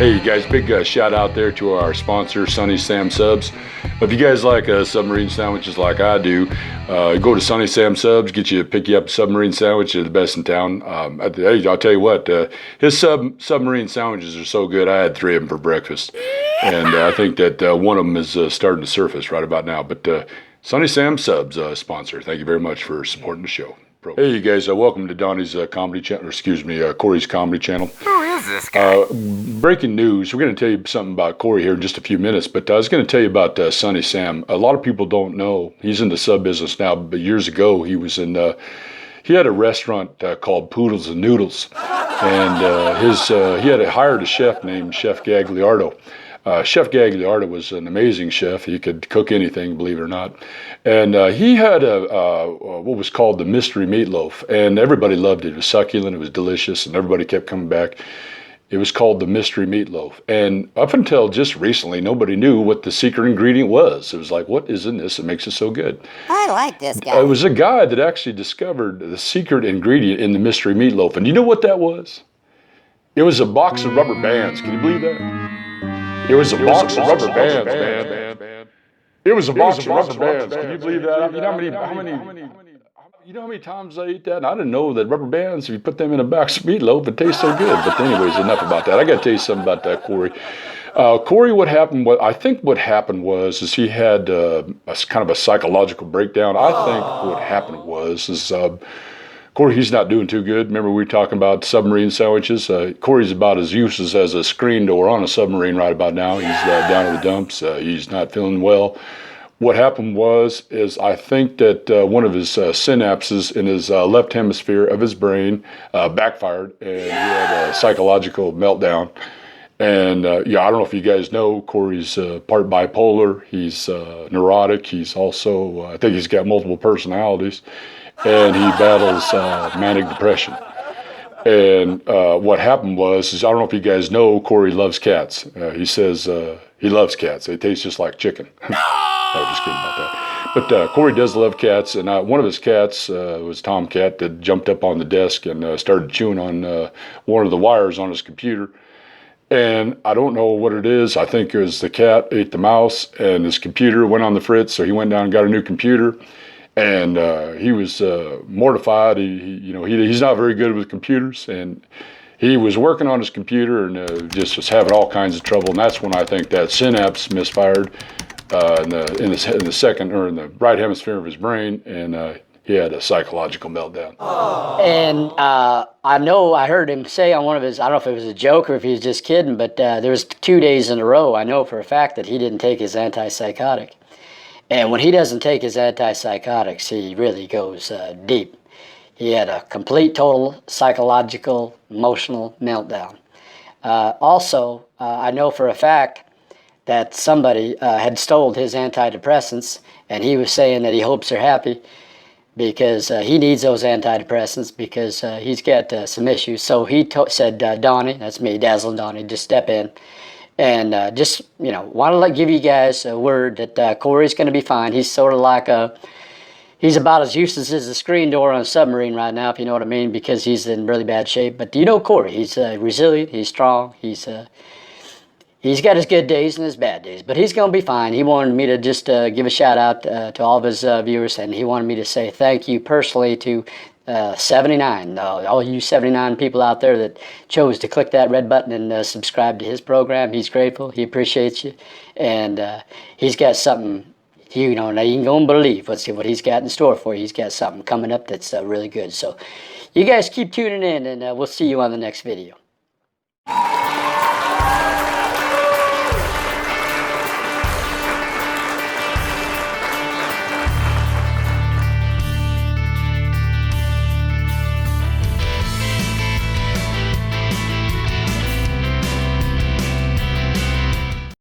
Hey you guys, big shout out there to our sponsor, Sunny Sam Subs. If you guys like submarine sandwiches like I do, go to Sunny Sam Subs, pick you up a submarine sandwich. They're the best in town. Hey, I'll tell you what, his submarine sandwiches are so good. I had 3 of them for breakfast, and I think that one of them is starting to surface right about now. But Sunny Sam Subs sponsor. Thank you very much for supporting the show. Hey you guys, welcome to Donnie's comedy channel, or excuse me, Cory's comedy channel. Who is this guy? Breaking news, we're going to tell you something about Cory here in just a few minutes, but I was going to tell you about Sunny Sam. A lot of people don't know, he's in the sub business now, but years ago he was in, he had a restaurant called Poodles Noodles, and he had hired a chef named Chef Gagliardo. Chef Gagliardo was an amazing chef. He could cook anything, believe it or not. And he had what was called the mystery meatloaf, and everybody loved it. It was succulent, it was delicious, and everybody kept coming back. It was called the mystery meatloaf. And up until just recently, nobody knew what the secret ingredient was. It was like, what is in this that makes it so good? I like this guy. It was a guy that actually discovered the secret ingredient in the mystery meatloaf. And you know what that was? It was a box of rubber bands. Can you believe that? It was a box of rubber bands, man. It was a box of rubber bands. Can you believe that? You know how many times I ate that? And I didn't know that rubber bands, if you put them in a box of meatloaf, it tastes so good. But anyways, enough about that. I got to tell you something about that, Cory. Cory, what happened was he had a kind of a psychological breakdown. I think what happened was Cory, he's not doing too good. Remember we were talking about submarine sandwiches? Cory's about as useless as a screen door on a submarine right about now. He's down in the dumps. He's not feeling well. What happened is I think that one of his synapses in his left hemisphere of his brain backfired, and he had a psychological meltdown. And yeah, I don't know if you guys know, Cory's part bipolar. He's neurotic. He's also, I think he's got multiple personalities. And he battles manic depression. And what happened I don't know if you guys know, Cory loves cats. He says he loves cats. They taste just like chicken. I was just kidding about that. But Cory does love cats, and one of his cats was Tomcat that jumped up on the desk and started chewing on one of the wires on his computer. And I don't know what it is. I think it was the cat ate the mouse, and his computer went on the fritz, so he went down and got a new computer. And he was mortified. He's not very good with computers, and he was working on his computer and just was having all kinds of trouble. And that's when I think that synapse misfired in the right hemisphere of his brain, and he had a psychological meltdown. And I heard him say on one of his, I don't know if it was a joke or if he was just kidding, but there was 2 days in a row, I know for a fact, that he didn't take his antipsychotic. And when he doesn't take his antipsychotics, he really goes deep. He had a complete, total psychological, emotional meltdown. Also, I know for a fact that somebody had stole his antidepressants, and he was saying that he hopes they're happy because he needs those antidepressants because he's got some issues. So he said, Donnie, that's me, Dazzling Donnie, just step in. And just, want to give you guys a word that Cory's going to be fine. He's sort of like he's about as useless as a screen door on a submarine right now, if you know what I mean, because he's in really bad shape. But do you know Cory? He's resilient, he's strong, he's got his good days and his bad days, but he's going to be fine. He wanted me to just give a shout out to all of his viewers, and he wanted me to say thank you personally to 79, all you 79 people out there that chose to click that red button and subscribe to his program. He's grateful, he appreciates you, and he's got something, now you can go and believe what he's got in store for you. He's got something coming up that's really good. So you guys keep tuning in, and we'll see you on the next video.